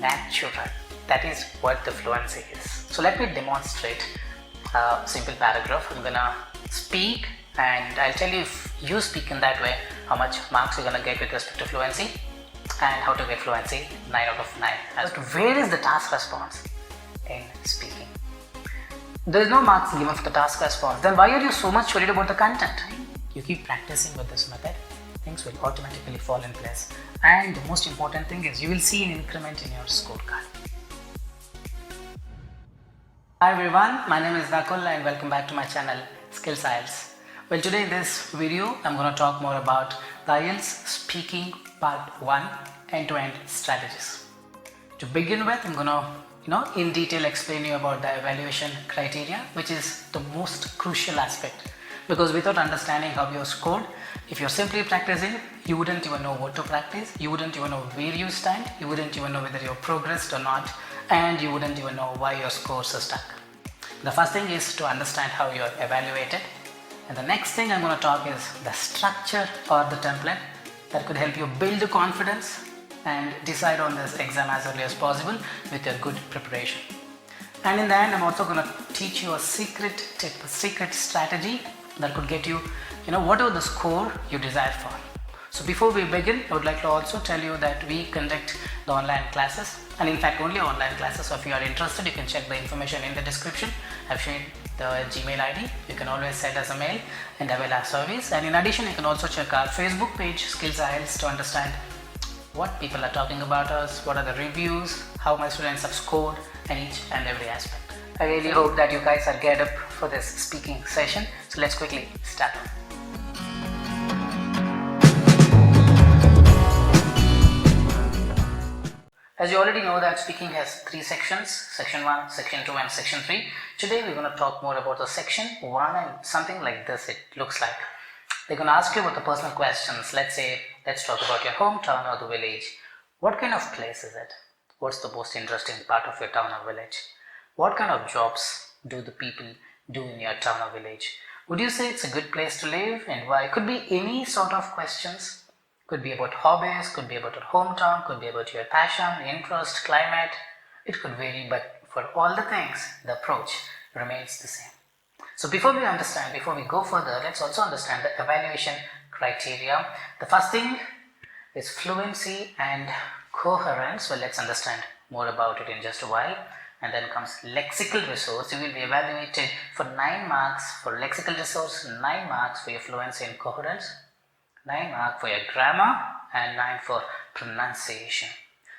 natural. That is what the fluency is. So let me demonstrate a simple paragraph. I'm gonna speak and I'll tell you if you speak in that way, how much marks you're gonna get with respect to fluency and how to get fluency 9 out of 9. But where is the task response in speaking? There is no marks given for the task response. Then why are you so much worried about the content? You keep practicing with this method, things will automatically fall in place. And the most important thing is you will see an increment in your scorecard. Hi everyone, my name is Nakul and welcome back to my channel Skills IELTS. Well, today in this video I'm going to talk more about the IELTS Speaking Part 1 end-to-end strategies. To begin with, I'm going to in detail explain you about the evaluation criteria, which is the most crucial aspect, because without understanding how you're scored, if you're simply practicing, you wouldn't even know what to practice, you wouldn't even know where you stand, you wouldn't even know whether you're progressed or not, and you wouldn't even know why your scores are stuck. The first thing is to understand how you're evaluated, and the next thing I'm going to talk is the structure or the template that could help you build the confidence and decide on this exam as early as possible with your good preparation. And in the end, I'm also going to teach you a secret tip, a secret strategy that could get you, whatever the score you desire for. So before we begin, I would like to also tell you that we conduct the online classes, and in fact only online classes. So if you are interested, you can check the information in the description. I've shared the Gmail ID. You can always send us a mail and avail our service. And in addition, you can also check our Facebook page, Skills IELTS, to understand what people are talking about us, what are the reviews, how my students have scored, and each and every aspect. I really hope that you guys are geared up for this speaking session. So let's quickly start. As you already know that speaking has 3 sections, section 1, section 2 and section 3. Today we're going to talk more about the section 1 and something like this it looks like. They're going to ask you about the personal questions. Let's talk about your hometown or the village. What kind of place is it? What's the most interesting part of your town or village? What kind of jobs do the people do in your town or village? Would you say it's a good place to live, and why? Could be any sort of questions. Could be about hobbies, could be about your hometown, could be about your passion, interest, climate. It could vary, but for all the things, the approach remains the same. So before we go further, let's also understand the evaluation criteria. The first thing is fluency and coherence. Well, let's understand more about it in just a while. And then comes lexical resource. You will be evaluated for 9 marks for lexical resource, 9 marks for your fluency and coherence, 9 marks for your grammar, and 9 for pronunciation.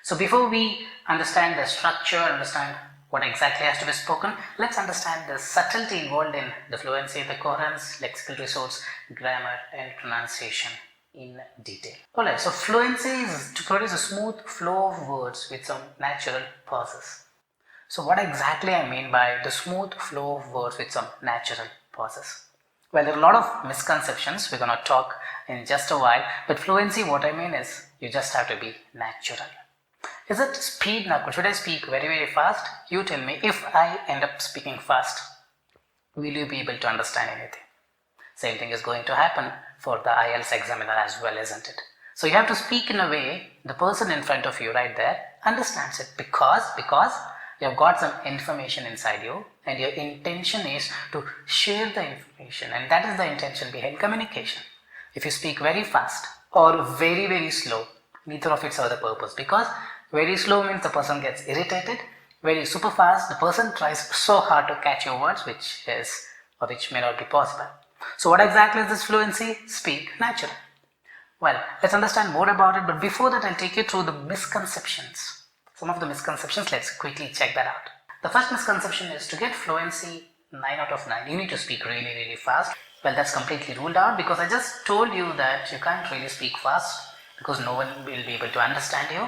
So before we understand the structure, understand what exactly has to be spoken, let's understand the subtlety involved in the fluency, the coherence, lexical resource, grammar and pronunciation in detail. Alright, so fluency is to produce a smooth flow of words with some natural pauses. So what exactly I mean by the smooth flow of words with some natural pauses? Well, there are a lot of misconceptions we're going to talk in just a while, but fluency, what I mean is you just have to be natural. Is it speed, Nakul? Should I speak very, very fast? You tell me. If I end up speaking fast, will you be able to understand anything? Same thing is going to happen for the IELTS examiner as well, isn't it? So you have to speak in a way the person in front of you right there understands it, because you have got some information inside you and your intention is to share the information, and that is the intention behind communication. If you speak very fast or very, very slow, neither of it serve the purpose, because very slow means the person gets irritated. Very super fast, the person tries so hard to catch your words, which may not be possible. So what exactly is this fluency? Speak natural. Well, let's understand more about it, but before that I'll take you through the misconceptions. Some of the misconceptions, let's quickly check that out. The first misconception is to get fluency 9 out of 9, you need to speak really, really fast. Well, that's completely ruled out, because I just told you that you can't really speak fast because no one will be able to understand you.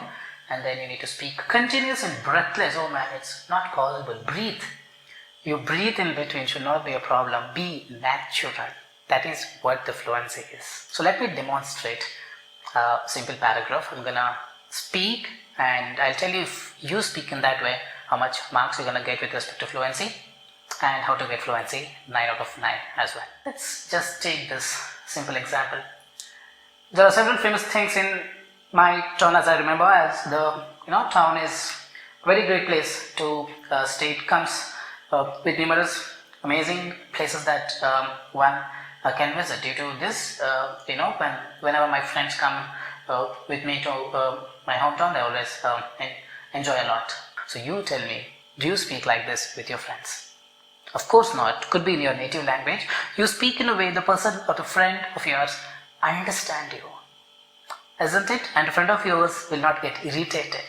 And then you need to speak continuous and breathless. Oh man, it's not possible. Breathe. You breathe in between should not be a problem. Be natural. That is what the fluency is. So let me demonstrate a simple paragraph. I'm gonna speak and I'll tell you if you speak in that way, how much marks you're gonna get with respect to fluency and how to get fluency 9 out of 9 as well. Let's just take this simple example. There are several famous things in my town, as I remember, as the town is very great place to stay. It comes with numerous amazing places that one can visit. Due to this, whenever my friends come with me to my hometown, they always enjoy a lot. So you tell me, do you speak like this with your friends? Of course not. Could be in your native language. You speak in a way the person or the friend of yours understand you, isn't it? And a friend of yours will not get irritated.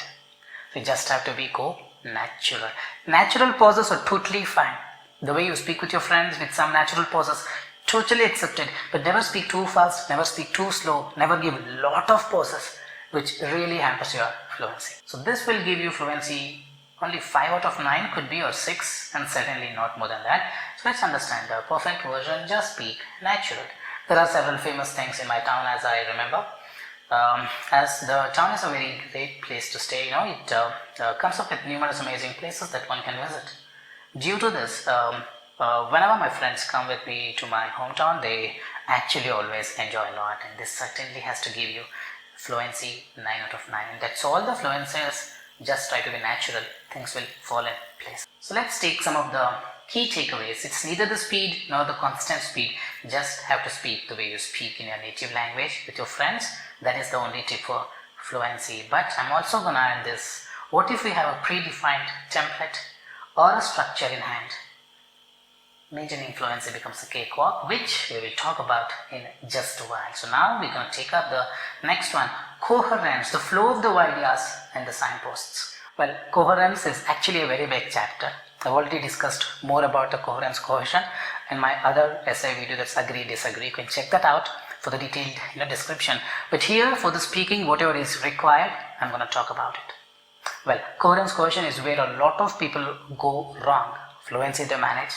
So you just have to go natural. Natural pauses are totally fine. The way you speak with your friends with some natural pauses, totally accepted. But never speak too fast, never speak too slow, never give a lot of pauses, which really hampers your fluency. So this will give you fluency only 5 out of 9, could be, or 6, and certainly not more than that. So let's understand the perfect version. Just speak natural. There are several famous things in my town, as I remember. As the town is a very great place to stay, it comes up with numerous amazing places that one can visit. Due to this, whenever my friends come with me to my hometown, they actually always enjoy a lot, and this certainly has to give you fluency 9 out of 9. That's all the fluency is. Just try to be natural, things will fall in place. So let's take some of the key takeaways. It's neither the speed nor the constant speed. Just have to speak the way you speak in your native language with your friends. That is the only tip for fluency. But I'm also gonna add this. What if we have a predefined template or a structure in hand? Maintaining fluency becomes a cakewalk, which we will talk about in just a while. So now we're going to take up the next one, coherence, the flow of the ideas and the signposts. Well, coherence is actually a very big chapter. I've already discussed more about the coherence, cohesion in my other essay video, that's agree, disagree. You can check that out for the detailed description. But here for the speaking, whatever is required, I'm going to talk about it. Well, coherence, cohesion is where a lot of people go wrong. Fluency they manage,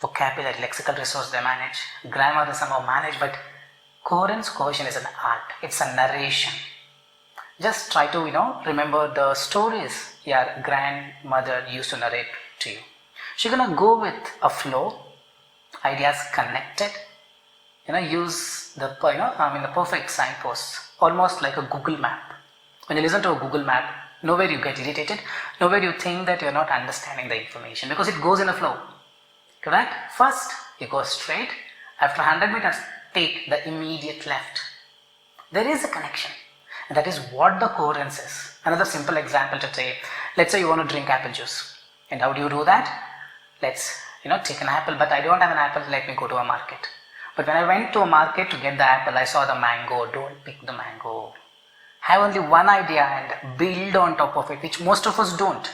vocabulary, lexical resource they manage, grammar they somehow manage, but coherence, cohesion is an art. It's a narration. Just try to remember the stories your grandmother used to narrate to you. She's gonna go with a flow, ideas connected. Use the the perfect signposts, almost like a Google map. When you listen to a Google map, nowhere you get irritated, nowhere you think that you're not understanding the information, because it goes in a flow. Correct? First, you go straight. After 100 meters, take the immediate left. There is a connection. And that is what the coherence is. Another simple example to say, let's say you want to drink apple juice. And how do you do that? Let's, take an apple, but I don't have an apple, let me go to a market. But when I went to a market to get the apple, I saw the mango. Don't pick the mango. Have only one idea and build on top of it, which most of us don't.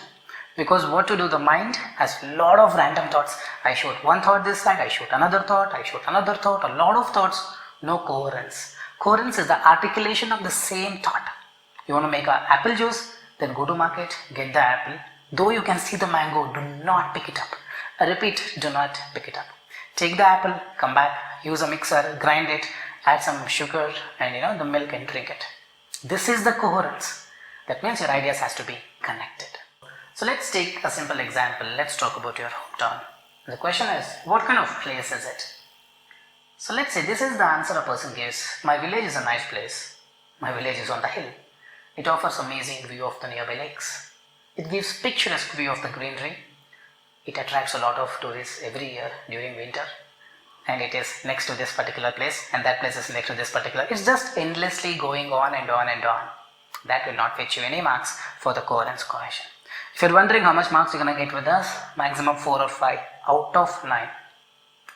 Because what to do, the mind has a lot of random thoughts. I shoot one thought this side, I shoot another thought, I shoot another thought, a lot of thoughts, no coherence. Coherence is the articulation of the same thought. You want to make an apple juice, then go to market, get the apple. Though you can see the mango, do not pick it up. I repeat, do not pick it up. Take the apple, come back, use a mixer, grind it, add some sugar and the milk and drink it. This is the coherence. That means your ideas has to be connected. So let's take a simple example. Let's talk about your hometown. The question is, what kind of place is it? So let's say this is the answer a person gives. My village is a nice place. My village is on the hill. It offers amazing view of the nearby lakes. It gives picturesque view of the greenery. It attracts a lot of tourists every year during winter. And it is next to this particular place, and that place is next to this particular. It's just endlessly going on and on and on. That will not fetch you any marks for the coherence, cohesion. If you're wondering how much marks you're going to get with us, maximum 4 or 5 out of 9.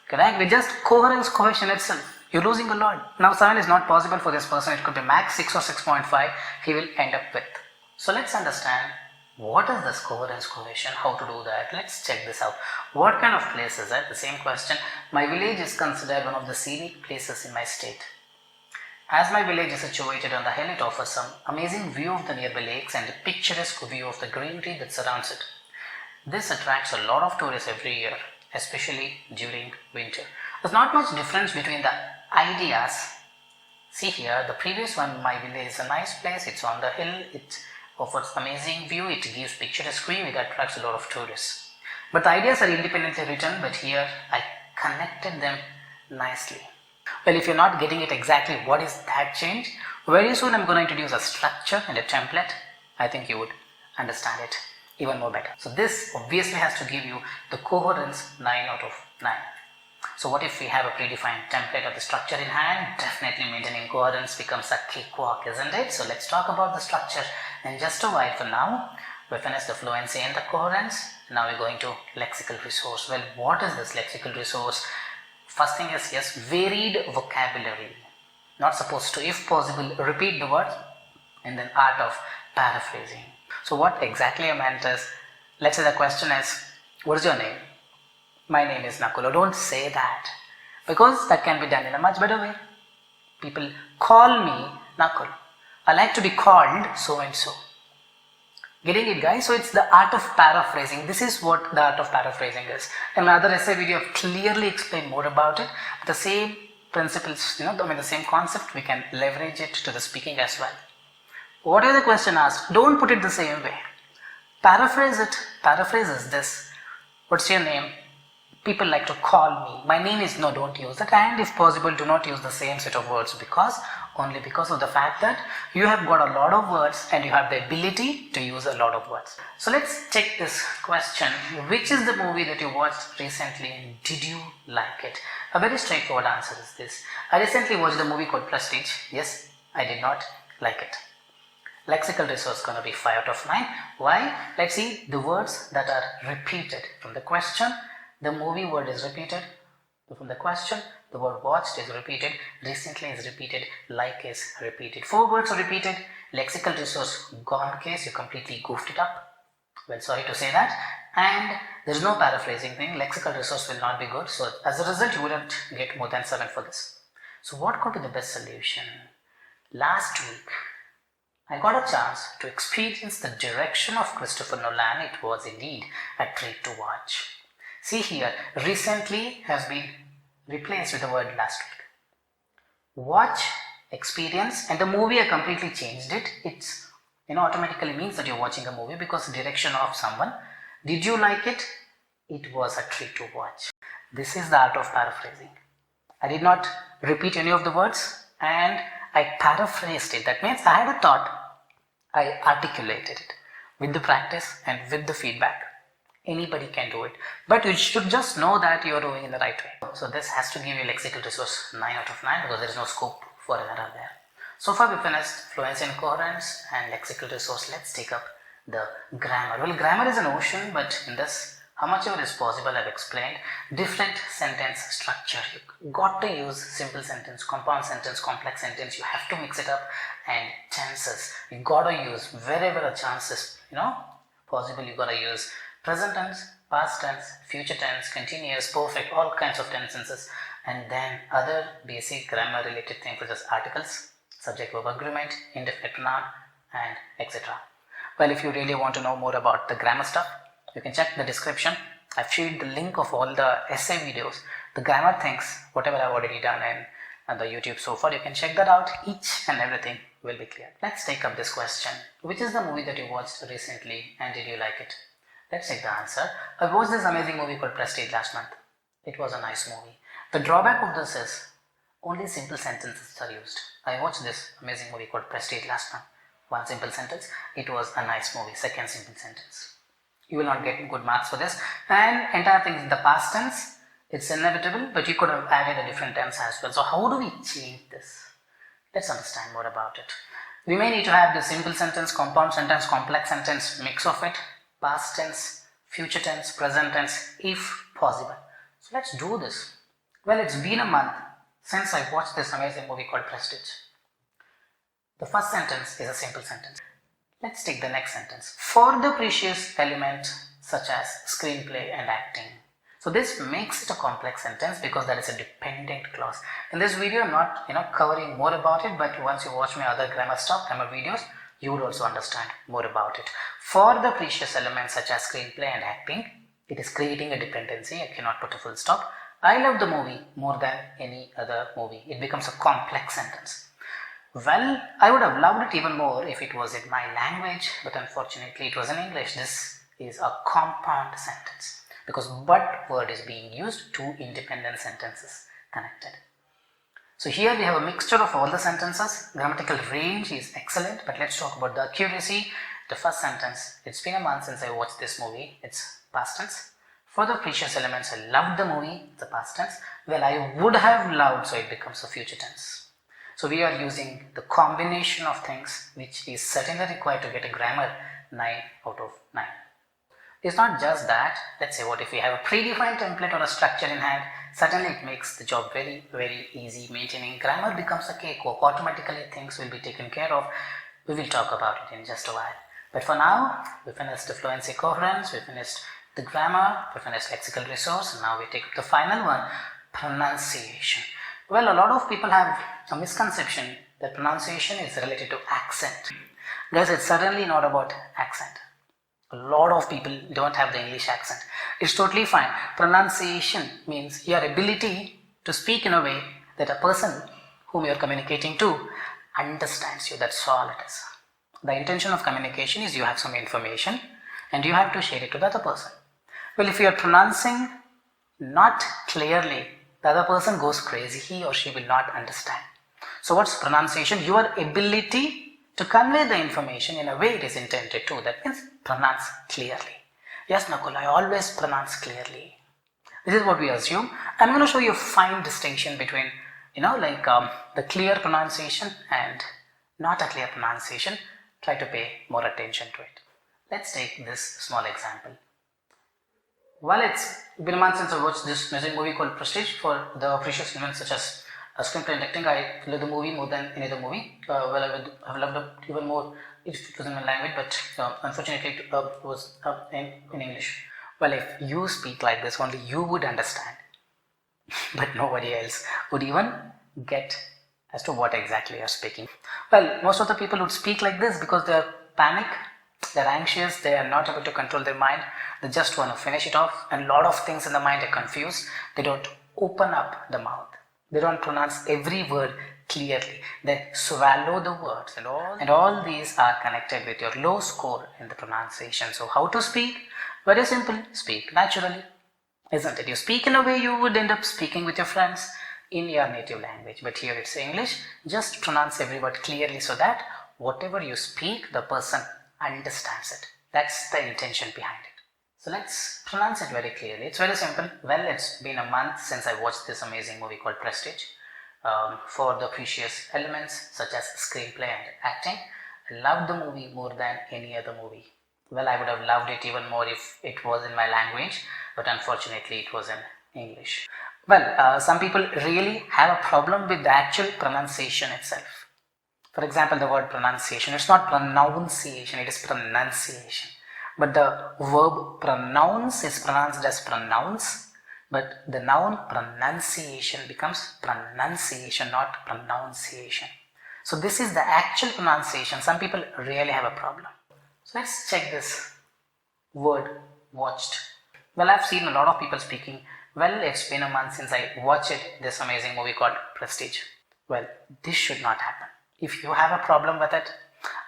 Correct? With just coherence, cohesion itself, you're losing a lot. Now 7 is not possible for this person. It could be max 6 or 6.5 he will end up with. So let's understand what is this coherence, cohesion, how to do that. Let's check this out. What kind of place is it? The same question. My village is considered one of the scenic places in my state. As my village is situated on the hill, it offers some amazing view of the nearby lakes and a picturesque view of the greenery that surrounds it. This attracts a lot of tourists every year, especially during winter. There's not much difference between the ideas. See here, the previous one, my village is a nice place, it's on the hill, it offers amazing view, it gives picturesque view, it attracts a lot of tourists. But the ideas are independently written, but here I connected them nicely. Well, if you're not getting it exactly, what is that change? Very soon I'm going to introduce a structure and a template. I think you would understand it even more better. So this obviously has to give you the coherence 9 out of 9. So what if we have a predefined template of the structure in hand? Definitely maintaining coherence becomes a cakewalk, isn't it? So let's talk about the structure in just a while. For now, we finished the fluency and the coherence. Now we're going to lexical resource. Well, what is this lexical resource? First thing is, yes, varied vocabulary. Not supposed to, if possible, repeat the words, and then art of paraphrasing. So what exactly I meant is, let's say the question is, what is your name? My name is Nakul. Oh, don't say that, because that can be done in a much better way. People call me Nakul. I like to be called so and so. Getting it, guys? So it's the art of paraphrasing. This is what the art of paraphrasing is. In my other essay video, I've clearly explained more about it. The same principles, the same concept, we can leverage it to the speaking as well. Whatever the question asked, don't put it the same way. Paraphrase it. Paraphrase is this. What's your name? People like to call me. My name is, no, don't use that. And if possible, do not use the same set of words, only because of the fact that you have got a lot of words and you have the ability to use a lot of words. So let's check this question. Which is the movie that you watched recently and did you like it? A very straightforward answer is this. I recently watched the movie called Prestige. Yes, I did not like it. Lexical resource gonna be 5 out of 9. Why? Let's see the words that are repeated from the question. The movie word is repeated from the question. The word watched is repeated. Recently is repeated. Like is repeated. 4 words are repeated. Lexical resource gone case. You completely goofed it up. Well, sorry to say that. And there is no paraphrasing thing. Lexical resource will not be good. So as a result, you wouldn't get more than 7 for this. So what could be the best solution? Last week, I got a chance to experience the direction of Christopher Nolan. It was indeed a treat to watch. See here, recently has been replaced with the word last week. Watch, experience, and the movie I completely changed it. It's automatically means that you're watching a movie because the direction of someone. Did you like it? It was a treat to watch. This is the art of paraphrasing. I did not repeat any of the words and I paraphrased it. That means I had a thought. I articulated it with the practice and with the feedback. Anybody can do it, but you should just know that you are doing in the right way. So this has to give you lexical resource 9 out of 9 because there is no scope for an error there. So far we finished fluency and coherence and lexical resource. Let's take up the grammar. Well, grammar is an ocean, but in this, how much ever is possible, I've explained different sentence structure. You got to use simple sentence, compound sentence, complex sentence. You have to mix it up, and tenses. You got to use wherever a chance is, possible. You got to use present tense, past tense, future tense, continuous, perfect, all kinds of tenses, and then other basic grammar related things such as articles, subject verb agreement, indefinite pronoun, and etc. Well, if you really want to know more about the grammar stuff, you can check the description. I've shared the link of all the essay videos, the grammar things, whatever I've already done in the YouTube so far. You can check that out. Each and everything will be clear. Let's take up this question. Which is the movie that you watched recently and did you like it? Let's take the answer. I watched this amazing movie called Prestige last month. It was a nice movie. The drawback of this is only simple sentences are used. I watched this amazing movie called Prestige last month. One simple sentence. It was a nice movie. Second simple sentence. You will not get good marks for this. And entire thing is the past tense. It's inevitable, but you could have added a different tense as well. So how do we change this? Let's understand more about it. We may need to have the simple sentence, compound sentence, complex sentence, mix of it. Past tense, future tense, present tense, if possible. So let's do this. Well, it's been a month since I watched this amazing movie called Prestige. The first sentence is a simple sentence. Let's take the next sentence. For the precious element such as screenplay and acting. So this makes it a complex sentence because that is a dependent clause. In this video, I'm not covering more about it, but once you watch my other grammar videos, you would also understand more about it. For the precious elements such as screenplay and acting, it is creating a dependency. I cannot put a full stop. I love the movie more than any other movie. It becomes a complex sentence. Well, I would have loved it even more if it was in my language, but unfortunately it was in English. This is a compound sentence because but word is being used, two independent sentences connected. So here we have a mixture of all the sentences. Grammatical range is excellent, but let's talk about the accuracy The first sentence, it's been a month since I watched this movie, it's past tense. For the precious elements, I loved the movie, the past tense. Well, I would have loved, so it becomes a future tense. So we are using the combination of things which is certainly required to get a grammar 9 out of 9. It's not just that. Let's say what if we have a predefined template or a structure in hand, certainly it makes the job very, very easy. Maintaining grammar becomes a cakewalk. Automatically things will be taken care of. We will talk about it in just a while. But for now, we finished the fluency coherence, we finished the grammar, we finished lexical resource, and now we take up the final one, pronunciation. Well, a lot of people have a misconception that pronunciation is related to accent. Guys, it's certainly not about accent. A lot of people don't have the English accent. It's totally fine. Pronunciation means your ability to speak in a way that a person whom you're communicating to understands you. That's all it is. The intention of communication is you have some information and you have to share it to the other person. Well, if you are pronouncing not clearly, the other person goes crazy. He or she will not understand. So what's pronunciation? Your ability to convey the information in a way it is intended to. That means pronounce clearly. Yes, Nakul, I always pronounce clearly. This is what we assume. I'm going to show you a fine distinction between, the clear pronunciation and not a clear pronunciation. Try to pay more attention to it. Let's take this small example. Well, it's been a month since I watched this amazing movie called Prestige. For the precious elements such as screenplay and acting, I love the movie more than any other movie. I would have loved it even more if it was in my language, but unfortunately it was in English. Well, if you speak like this, only you would understand, but nobody else would even get as to what exactly you're speaking. Well, most of the people would speak like this because they're panic, they're anxious, they are not able to control their mind, they just want to finish it off, and a lot of things in the mind are confused. They don't open up the mouth. They don't pronounce every word clearly. They swallow the words, and all these are connected with your low score in the pronunciation. So how to speak? Very simple. Speak naturally, isn't it? You speak in a way you would end up speaking with your friends in your native language. But here it's English. Just pronounce every word clearly so that whatever you speak, the person understands it. That's the intention behind it. So let's pronounce it very clearly. It's very simple. Well, it's been a month since I watched this amazing movie called Prestige. For the precious elements such as screenplay and acting, I loved the movie more than any other movie. Well, I would have loved it even more if it was in my language, but unfortunately it was in English. Well, some people really have a problem with the actual pronunciation itself. For example, the word pronunciation, it's not pronunciation, it is pronunciation. But the verb pronounce is pronounced as pronounce, but the noun pronunciation becomes pronunciation, not pronunciation. So this is the actual pronunciation. Some people really have a problem. So let's check this word watched. Well, I've seen a lot of people speaking, well, it's been a month since I watched this amazing movie called Prestige. Well, this should not happen. If you have a problem with it,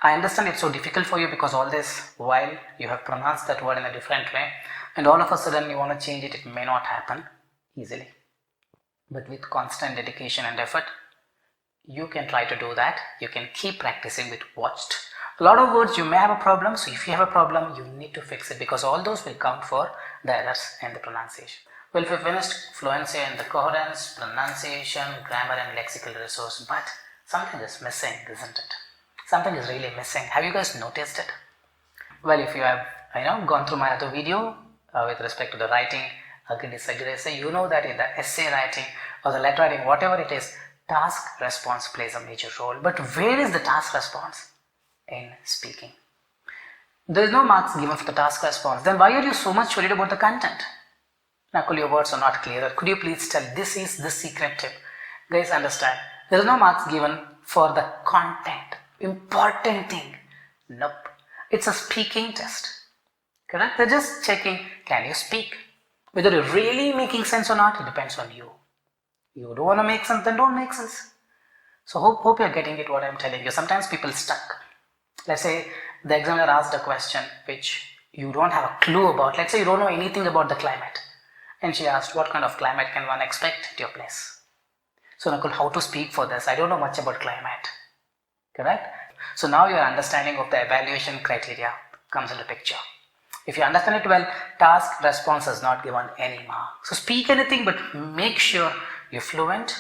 I understand it's so difficult for you because all this while you have pronounced that word in a different way, and all of a sudden you want to change it, it may not happen easily. But with constant dedication and effort, you can try to do that. You can keep practicing with watched. A lot of words you may have a problem, so if you have a problem, you need to fix it because all those will count for the errors in the pronunciation. Well, we finished fluency and the coherence, pronunciation, grammar and lexical resource, but something is missing, isn't it? Something is really missing. Have you guys noticed it? Well, if you have gone through my other video with respect to the writing, essay, you know that in the essay writing or the letter writing, whatever it is, task response plays a major role. But where is the task response? In speaking. There is no marks given for the task response. Then why are you so much worried about the content? Nakul, your words are not clear. Could you please tell? This is the secret tip. Guys, understand. There is no marks given for the content. Important thing. Nope. It's a speaking test. Correct? They're just checking, can you speak? Whether you're really making sense or not, it depends on you. You don't want to make sense, then don't make sense. So hope you're getting it what I'm telling you. Sometimes people stuck. Let's say the examiner asked a question which you don't have a clue about. Let's say you don't know anything about the climate. And she asked, what kind of climate can one expect at your place? So Nakul, how to speak for this? I don't know much about climate. Correct? So now your understanding of the evaluation criteria comes into picture. If you understand it well, task response is not given any mark. So speak anything, but make sure you're fluent,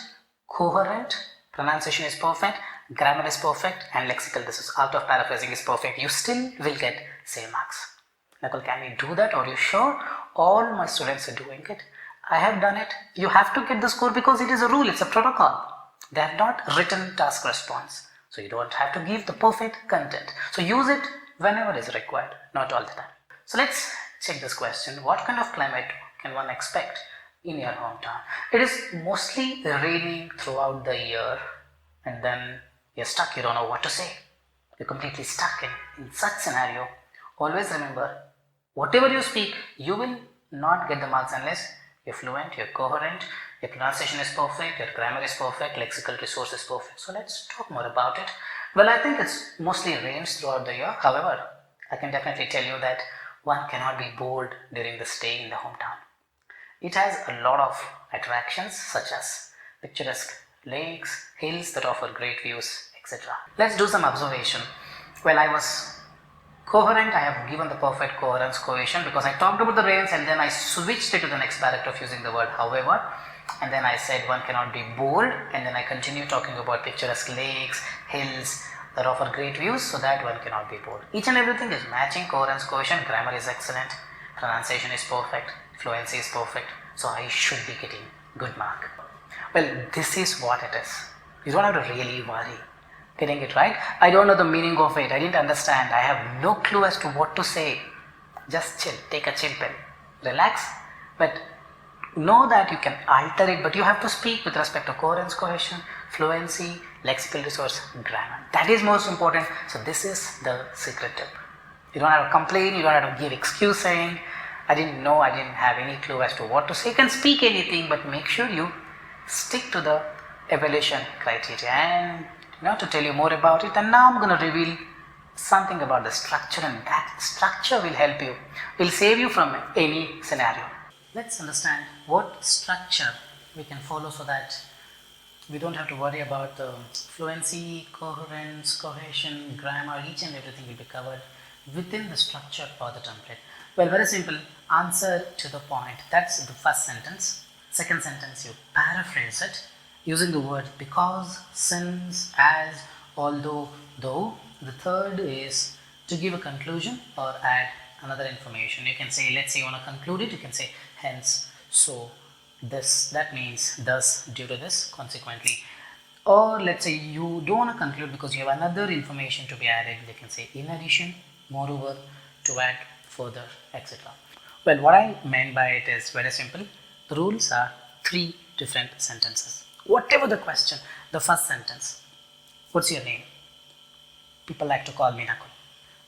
coherent, pronunciation is perfect, grammar is perfect, and lexical, this is art of paraphrasing, is perfect. You still will get same marks. Nakul, can we do that? Are you sure? All my students are doing it. I have done it. You have to get the score because it is a rule, it's a protocol. They have not written task response. So you don't have to give the perfect content. So use it whenever is required, not all the time. So let's check this question. What kind of climate can one expect in your hometown? It is mostly raining throughout the year, and then you're stuck, you don't know what to say. You're completely stuck in such scenario. Always remember, whatever you speak, you will not get the marks unless you're fluent, you're coherent, your pronunciation is perfect, your grammar is perfect, lexical resource is perfect. So let's talk more about it. Well, I think it's mostly rains throughout the year. However, I can definitely tell you that one cannot be bored during the stay in the hometown. It has a lot of attractions such as picturesque lakes, hills that offer great views, etc. Let's do some observation. Well, I was coherent. I have given the perfect coherence, cohesion, because I talked about the rains and then I switched it to the next paragraph using the word however, and then I said one cannot be bored, and then I continue talking about picturesque lakes, hills that offer great views, so that one cannot be bored. Each and everything is matching, coherence, cohesion, grammar is excellent, pronunciation is perfect, fluency is perfect, so I should be getting good mark. Well, this is what it is. You don't have to really worry getting it right. I don't know the meaning of it. I didn't understand. I have no clue as to what to say. Just chill. Take a chill pill. Relax. But know that you can alter it, but you have to speak with respect to coherence, cohesion, fluency, lexical resource, grammar. That is most important. So this is the secret tip. You don't have to complain. You don't have to give excuse saying, I didn't know, I didn't have any clue as to what to say. You can speak anything, but make sure you stick to the evaluation criteria. And to tell you more about it, and now I'm going to reveal something about the structure, and that structure will help you, will save you from any scenario. Let's understand what structure we can follow so that we don't have to worry about the fluency, coherence, cohesion, grammar. Each and everything will be covered within the structure or the template. Well, very simple. Answer to the point. That's the first sentence. Second sentence, you paraphrase it using the word because, since, as, although, though. The third is to give a conclusion or add another information. You can say, let's say you want to conclude it, you can say hence, so, this. That means thus, due to this, consequently. Or let's say you don't want to conclude because you have another information to be added. You can say in addition, moreover, to add, further, etc. Well, what I meant by it is very simple. The rules are 3 different sentences. Whatever the question, the first sentence, what's your name? People like to call me Nakul.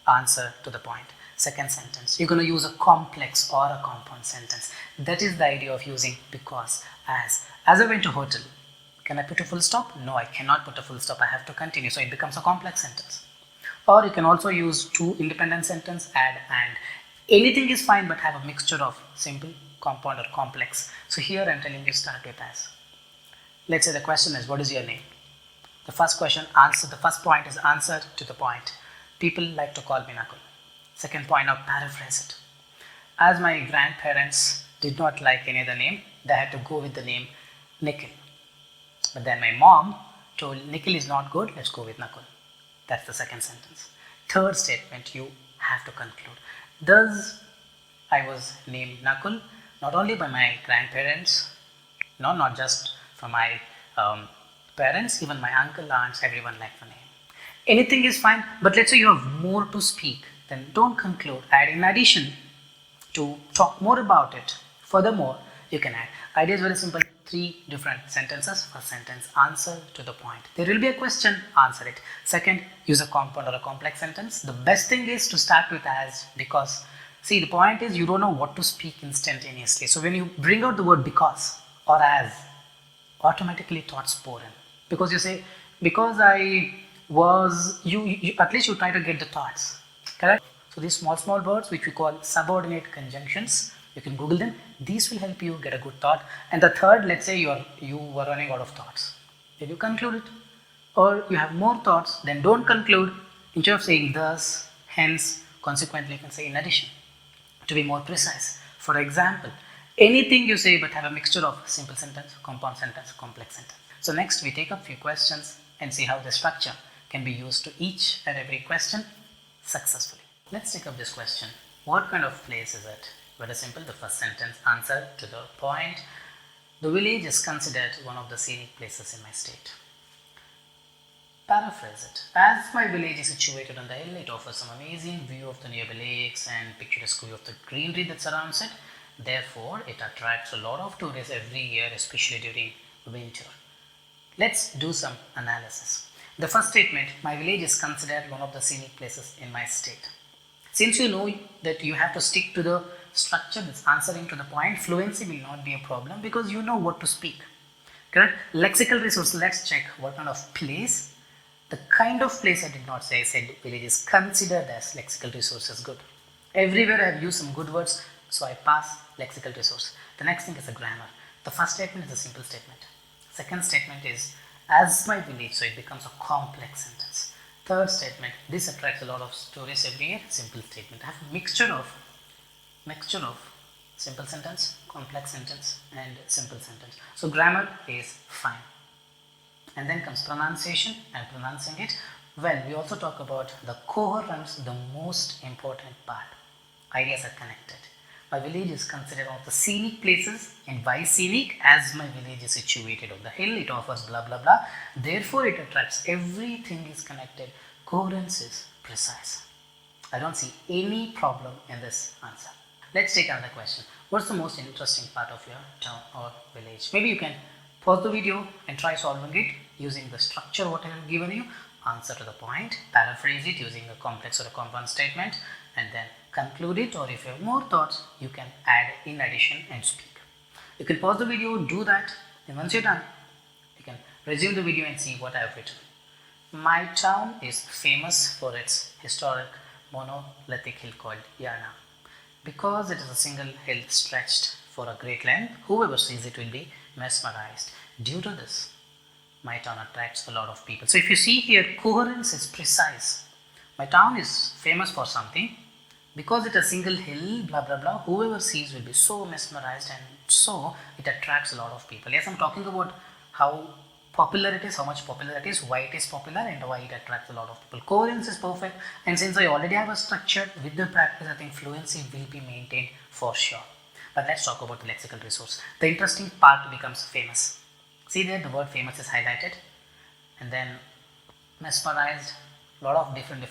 Answer to the point. Second sentence, you're going to use a complex or a compound sentence. That is the idea of using because, as. As I went to hotel, can I put a full stop? No, I cannot put a full stop. I have to continue. So it becomes a complex sentence. Or you can also use 2 independent sentences, add, and. Anything is fine, but have a mixture of simple, compound, or complex. So here I'm telling you start with as. Let's say the question is, what is your name? The first question, answer. The first point is answer to the point. People like to call me Nakul. Second point, now paraphrase it. As my grandparents did not like any other name, they had to go with the name Nikhil. But then my mom told Nikhil is not good, let's go with Nakul. That's the second sentence. Third statement, you have to conclude. Thus, I was named Nakul not only by my grandparents, not just from my parents, even my uncle, aunts, everyone liked the name. Anything is fine, but let's say you have more to speak, then don't conclude. Add in addition to talk more about it. Furthermore, you can add. Idea is very simple. 3 different sentences. First sentence, answer to the point. There will be a question, answer it. Second, use a compound or a complex sentence. The best thing is to start with as, because see, the point is you don't know what to speak instantaneously. So when you bring out the word because or as, automatically thoughts pour in. Because you say, because I was, you at least you try to get the thoughts. Correct? So these small words which we call subordinate conjunctions, you can Google them. These will help you get a good thought. And the third, let's say you were running out of thoughts. Then you conclude it. Or you have more thoughts, then don't conclude, Instead of saying thus, hence, consequently, you can say in addition to be more precise. For example, anything you say but have a mixture of simple sentence, compound sentence, complex sentence. So next we take up few questions and see how the structure can be used to each and every question successfully. Let's take up this question. What kind of place is it? Very simple. The first sentence, answer to the point. The village is considered one of the scenic places in my state. Paraphrase it. As my village is situated on the hill, it offers some amazing view of the nearby lakes and picturesque view of the greenery that surrounds it. Therefore, it attracts a lot of tourists every year, especially during winter. Let's do some analysis. The first statement, my village is considered one of the scenic places in my state. Since you know that you have to stick to the structure that's answering to the point, fluency will not be a problem because you know what to speak. Correct? Lexical resource, let's check what kind of place. The kind of place I did not say, I said village is considered as lexical resources good. Everywhere I have used some good words, so I pass lexical resource. The next thing is the grammar. The first statement is a simple statement. Second statement is as my village, so it becomes a complex sentence. Third statement, this attracts a lot of tourists every year, simple statement. I have a mixture of simple sentence, complex sentence and simple sentence. So grammar is fine. And then comes pronunciation and pronouncing it. Well, we also talk about the coherence, the most important part. Ideas are connected. My village is considered one of the scenic places, and why scenic? As my village is situated on the hill, it offers blah blah blah. Therefore, it attracts. Everything is connected. Coherence is precise. I don't see any problem in this answer. Let's take another question. What's the most interesting part of your town or village? Maybe you can pause the video and try solving it using the structure what I have given you. Answer to the point, paraphrase it using a complex or a compound statement, and then conclude it, or if you have more thoughts, you can add in addition and speak. You can pause the video, do that, and once you're done, you can resume the video and see what I have written. My town is famous for its historic monolithic hill called Yarna. Because it is a single hill stretched for a great length, whoever sees it will be mesmerized. Due to this, my town attracts a lot of people. So if you see here, coherence is precise. My town is famous for something. Because it's a single hill, blah blah blah, whoever sees will be so mesmerized, and so it attracts a lot of people. Yes, I'm talking about how popular it is, how much popular it is, why it is popular, and why it attracts a lot of people. Coherence is perfect, and since I already have a structure with the practice, I think fluency will be maintained for sure. But let's talk about the lexical resource. The interesting part becomes famous. See there, the word famous is highlighted, and then mesmerized, a lot of different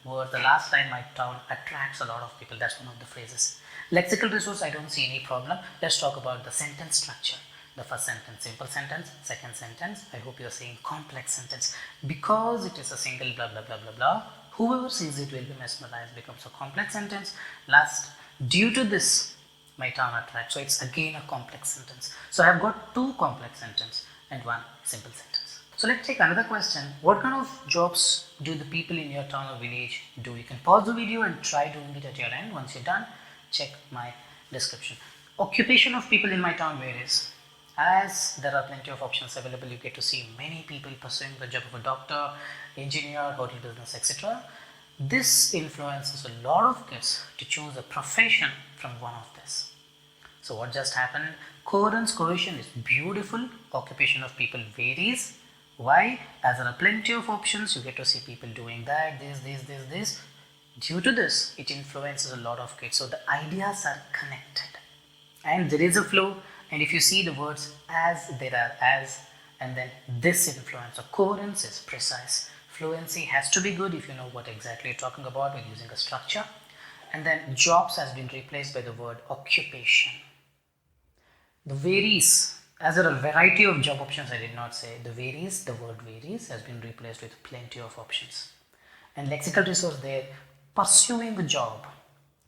words. The last line, my town attracts a lot of people. That's one of the phrases. Lexical resource, I don't see any problem. Let's talk about the sentence structure. The first sentence, simple sentence. Second sentence, I hope you're saying complex sentence. Because it is a single blah blah blah blah blah, whoever sees it will be mesmerized, becomes a complex sentence. Last, due to this, my town attracts. So it's again a complex sentence. So I have got two complex sentences and one simple sentence. So let's take another question. What kind of jobs do the people in your town or village do? You can pause the video and try doing it at your end. Once you're done, check my description. Occupation of people in my town varies. As there are plenty of options available, you get to see many people pursuing the job of a doctor, engineer, hotel business, etc. This influences a lot of kids to choose a profession from one of this. So what just happened? Coherence, cohesion is beautiful. Occupation of people varies. Why? As there are plenty of options, you get to see people doing that, this. Due to this, it influences a lot of kids. So the ideas are connected. And there is a flow. And if you see the words as, there are as, and then this influence. So coherence is precise. Fluency has to be good if you know what exactly you're talking about with using a structure. And then jobs has been replaced by the word occupation. The varies. As there are a variety of job options, I did not say. The word varies has been replaced with plenty of options. And lexical resource there, pursuing a job.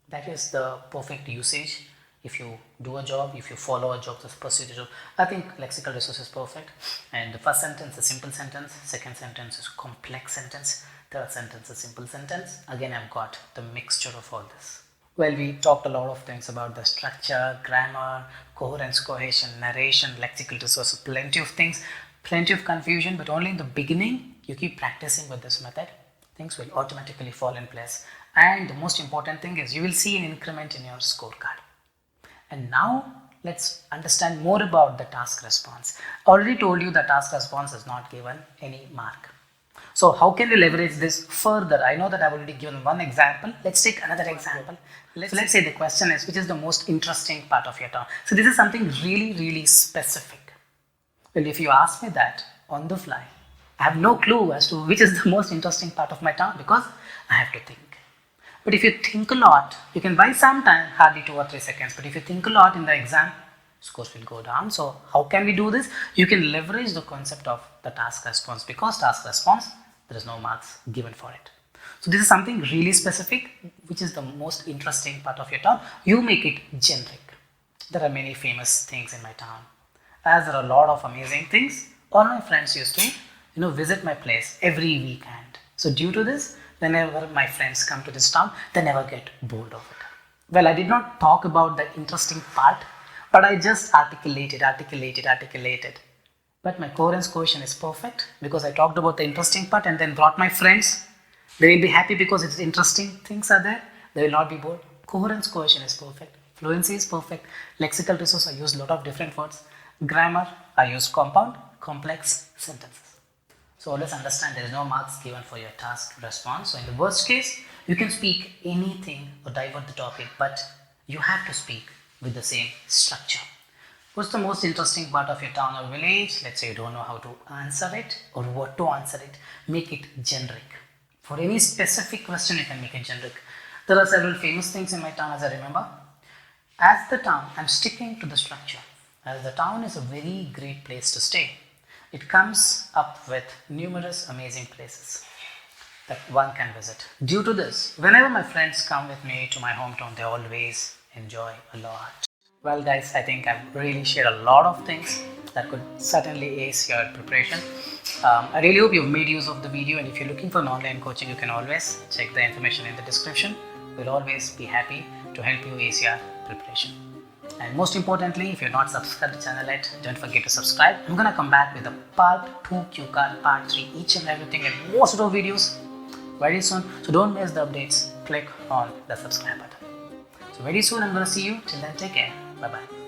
That is the perfect usage. If you do a job, if you follow a job, just pursue the job. I think lexical resource is perfect. And the first sentence is simple sentence. Second sentence is complex sentence. Third sentence is simple sentence. Again, I've got the mixture of all this. Well, we talked a lot of things about the structure, grammar, coherence, cohesion, narration, lexical resource, plenty of things, plenty of confusion, but only in the beginning. You keep practicing with this method. things will automatically fall in place. And the most important thing is you will see an increment in your scorecard. And now let's understand more about the task response. I already told you the task response is not given any mark. So how can we leverage this further? I know that I've already given one example. Let's take another example. Let's say the question is, which is the most interesting part of your term? So this is something really specific. Well, if you ask me that on the fly, I have no clue as to which is the most interesting part of my term because I have to think. But if you think a lot, you can buy some time, hardly 2 or 3 seconds. But if you think a lot in the exam, scores will go down. So how can we do this? You can leverage the concept of the task response, because task response, there is no marks given for it. So this is something really specific, which is the most interesting part of your term. You make it generic. There are many famous things in my town. As there are a lot of amazing things, all my friends used to visit my place every weekend. So due to this, whenever my friends come to this town, they never get bored of it. Well, I did not talk about the interesting part, but I just articulated. But my coherence quotient is perfect because I talked about the interesting part and then brought my friends. They will be happy because it's interesting things are there. They will not be bored. Coherence quotient is perfect. Fluency is perfect. Lexical resource, I use a lot of different words. Grammar, I use compound, complex sentences. So always understand there is no marks given for your task response. So in the worst case, you can speak anything or divert the topic, but you have to speak with the same structure. What's the most interesting part of your town or village? Let's say you don't know how to answer it or what to answer it. Make it generic. For any specific question, you can make it generic. There are several famous things in my town as I remember. As the town, I'm sticking to the structure. As the town is a very great place to stay. It comes up with numerous amazing places that one can visit. Due to this, whenever my friends come with me to my hometown, they always enjoy a lot. Well guys, I think I've really shared a lot of things that could certainly ace your preparation. I really hope you've made use of the video, and if you're looking for an online coaching, you can always check the information in the description. We'll always be happy to help you ace your preparation. And most importantly, if you're not subscribed to the channel yet, don't forget to subscribe. I'm gonna come back with a part 2 cue card, part 3, each and everything, and most of the videos very soon. So don't miss the updates. Click on the subscribe button. So very soon I'm gonna see you. Till then, take care. Bye bye.